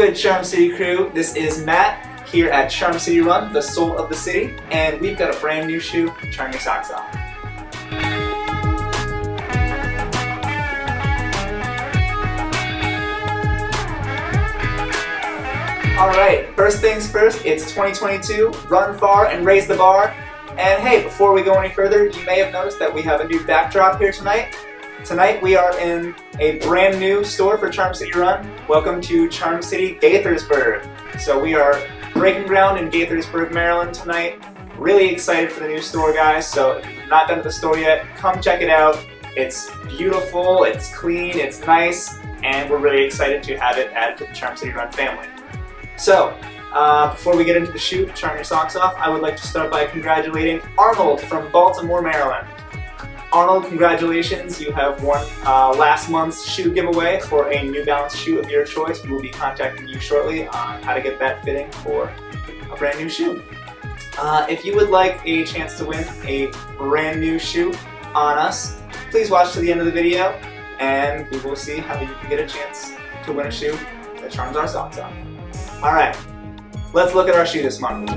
good, Charm City crew? This is Matt here at Charm City Run, the soul of the city, and we've got a brand new shoe, Charm Your Socks Off. Alright, first things first, it's 2022, run far and raise the bar. And hey, before we go any further, you may have noticed that we have a new backdrop here tonight. Tonight we are in a brand new store for Charm City Run. Welcome to Charm City, Gaithersburg. So we are breaking ground in Gaithersburg, Maryland tonight. Really excited for the new store, guys. So if you've not been to the store yet, come check it out. It's beautiful, it's clean, it's nice, and we're really excited to have it added to the Charm City Run family. So, before we get into the shoe, Charm Your Socks Off, I would like to start by congratulating Arnold from Baltimore, Maryland. Arnold, congratulations, you have won last month's shoe giveaway for a New Balance shoe of your choice. We will be contacting you shortly on how to get that fitting for a brand new shoe. If you would like a chance to win a brand new shoe on us, please watch to the end of the video and we will see how you can get a chance to win a shoe that charms our socks off. Alright, let's look at our shoe this month.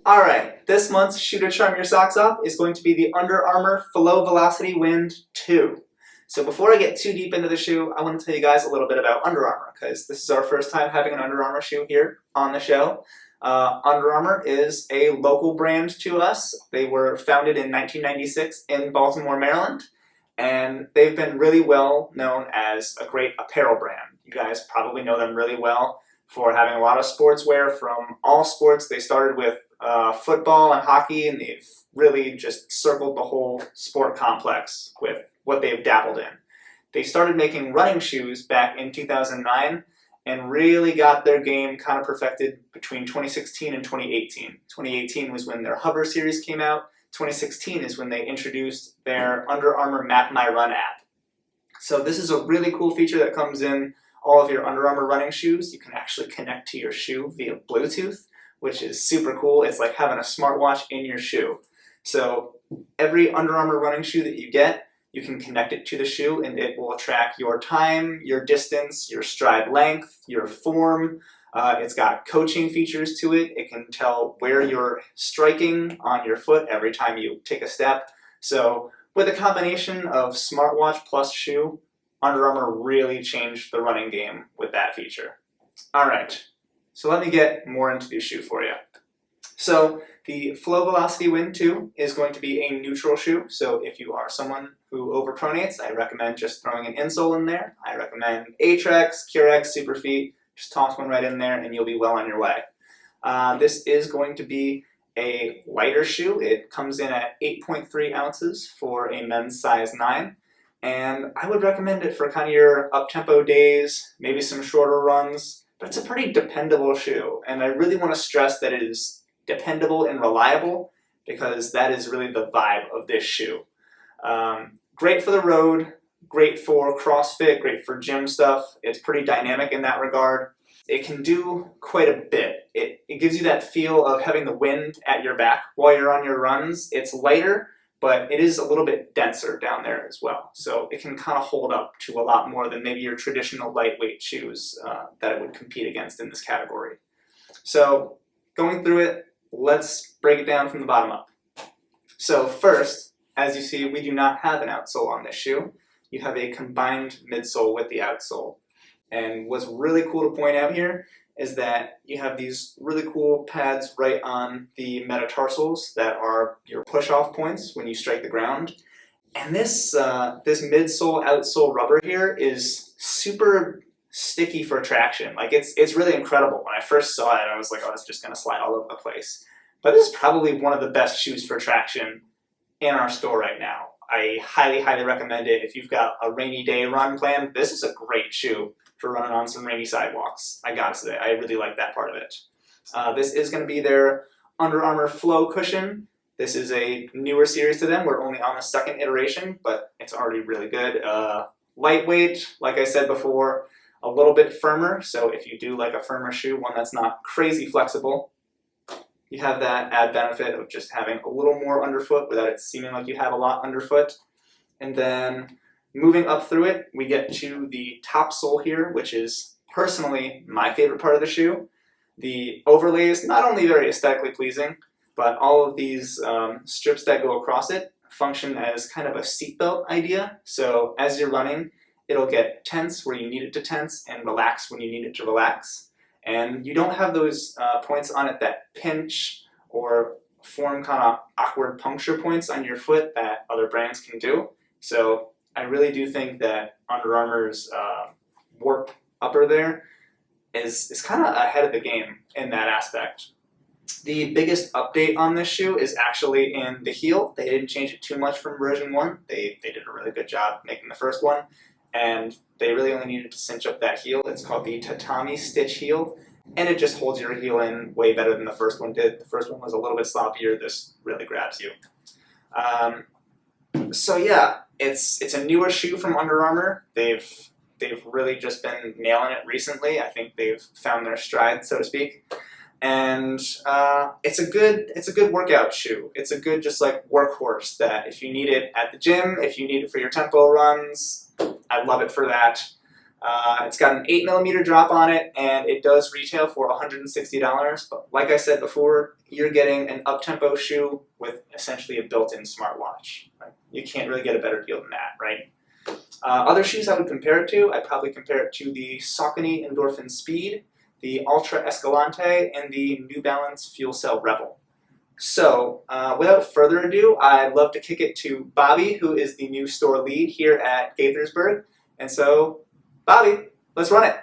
Alright, this month's shoe to charm your socks off is going to be the Under Armour Flow Velocity Wind 2. So before I get too deep into the shoe, I want to tell you guys a little bit about Under Armour, because this is our first time having an Under Armour shoe here on the show. Under Armour is a local brand to us. They were founded in 1996 in Baltimore, Maryland, and they've been really well known as a great apparel brand. You guys probably know them really well for having a lot of sportswear from all sports. They started with football and hockey, and they've really just circled the whole sport complex with what they've dabbled in. They started making running shoes back in 2009 and really got their game kind of perfected between 2016 and 2018. 2018 was when their Hover series came out. 2016 is when they introduced their Under Armour Map My Run app. So this is a really cool feature that comes in all of your Under Armour running shoes. You can actually connect to your shoe via Bluetooth, which is super cool. It's like having a smartwatch in your shoe. So every Under Armour running shoe that you get, you can connect it to the shoe and it will track your time, your distance, your stride length, your form. It's got coaching features to it. It can tell where you're striking on your foot every time you take a step. So with a combination of smartwatch plus shoe, Under Armour really changed the running game with that feature. All right, so let me get more into the shoe for you. So the Flow Velocity Wind 2 is going to be a neutral shoe. So if you are someone who overpronates, I recommend just throwing an insole in there. I recommend Atrex, Curex, Superfeet. Just toss one right in there and you'll be well on your way. This is going to be a lighter shoe. It comes in at 8.3 ounces for a men's size 9. And I would recommend it for kind of your up-tempo days, maybe some shorter runs. But it's a pretty dependable shoe. And I really want to stress that it is dependable and reliable because that is really the vibe of this shoe. Great for the road. Great for CrossFit, great for gym stuff. It's pretty dynamic in that regard. It can do quite a bit. It gives you that feel of having the wind at your back while you're on your runs. It's lighter, but it is a little bit denser down there as well. So it can kind of hold up to a lot more than maybe your traditional lightweight shoes that it would compete against in this category. So going through it, let's break it down from the bottom up. So first, as you see, we do not have an outsole on this shoe. You have a combined midsole with the outsole. And what's really cool to point out here is that you have these really cool pads right on the metatarsals that are your push-off points when you strike the ground. And this midsole outsole rubber here is super sticky for traction. Like it's really incredible. When I first saw it, I was like, oh, it's just gonna slide all over the place. But this is probably one of the best shoes for traction in our store right now. I highly, highly recommend it. If you've got a rainy day run planned, this is a great shoe for running on some rainy sidewalks. I gotta say, I really like that part of it. This is gonna be their Under Armour Flow cushion. This is a newer series to them. We're only on the second iteration, but it's already really good. Lightweight, like I said before, a little bit firmer. So if you do like a firmer shoe, one that's not crazy flexible, you have that add benefit of just having a little more underfoot without it seeming like you have a lot underfoot. And then Moving up through it, we get to the top sole here, which is personally my favorite part of the shoe. The overlay is not only very aesthetically pleasing, but all of these strips that go across it function as kind of a seatbelt idea. So as you're running, it'll get tense where you need it to tense and relax when you need it to relax. And you don't have those points on it that pinch or form kind of awkward puncture points on your foot that other brands can do. So I really do think that Under Armour's warp upper there is kind of ahead of the game in that aspect. The biggest update on this shoe is actually in the heel. They didn't change it too much from version 1. They did a really good job making the first one, and they really only needed to cinch up that heel. It's called the tatami stitch heel, and it just holds your heel in way better than the first one did. The first one was a little bit sloppier. This really grabs you. So yeah, it's a newer shoe from Under Armour. They've really just been nailing it recently. I think they've found their stride, so to speak. And it's a good workout shoe. It's a good just like workhorse that if you need it at the gym, if you need it for your tempo runs, I love it for that. It's got an 8mm drop on it, and it does retail for $160. But like I said before, you're getting an up-tempo shoe with essentially a built-in smartwatch. Right? You can't really get a better deal than that, right? Other shoes I would compare it to, I'd probably compare it to the Saucony Endorphin Speed, the Ultra Escalante, and the New Balance Fuel Cell Rebel. So, without further ado, I'd love to kick it to Bobby, who is the new store lead here at Gaithersburg. And so, Bobby, let's run it.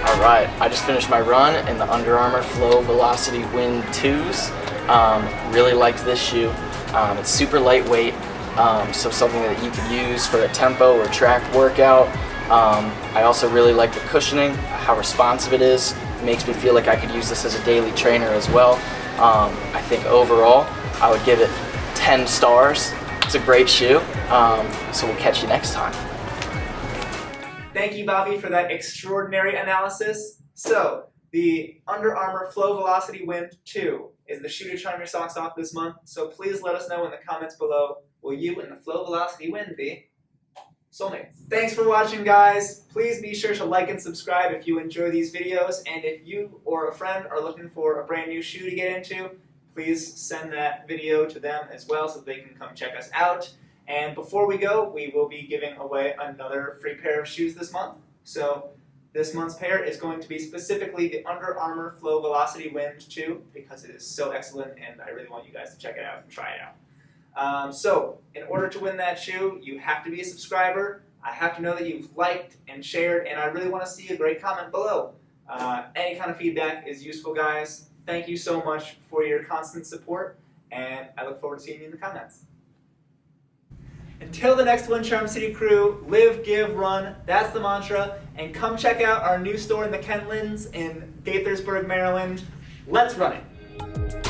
Alright, I just finished my run in the Under Armour Flow Velocity Wind 2s. Really liked this shoe. It's super lightweight, so something that you could use for a tempo or track workout. I also really like the cushioning, how responsive it is. It makes me feel like I could use this as a daily trainer as well. I think overall, I would give it 10 stars. It's a great shoe, so we'll catch you next time. Thank you, Bobby, for that extraordinary analysis. So, the Under Armour Flow Velocity Wind 2 is the shoe to charm your socks off this month. So please let us know in the comments below, will you and the Flow Velocity Wind be soulmates? Thanks for watching, guys. Please be sure to like and subscribe if you enjoy these videos. And if you or a friend are looking for a brand new shoe to get into, please send that video to them as well so they can come check us out. And before we go, we will be giving away another free pair of shoes this month. So this month's pair is going to be specifically the Under Armour Flow Velocity Wind 2 because it is so excellent and I really want you guys to check it out and try it out. So in order to win that shoe, you have to be a subscriber. I have to know that you've liked and shared, and I really want to see a great comment below. Any kind of feedback is useful, guys. Thank you so much for your constant support, and I look forward to seeing you in the comments. Until the next one, Charm City crew, live, give, run, that's the mantra, and come check out our new store in the Kentlands in Gaithersburg, Maryland. Let's run it!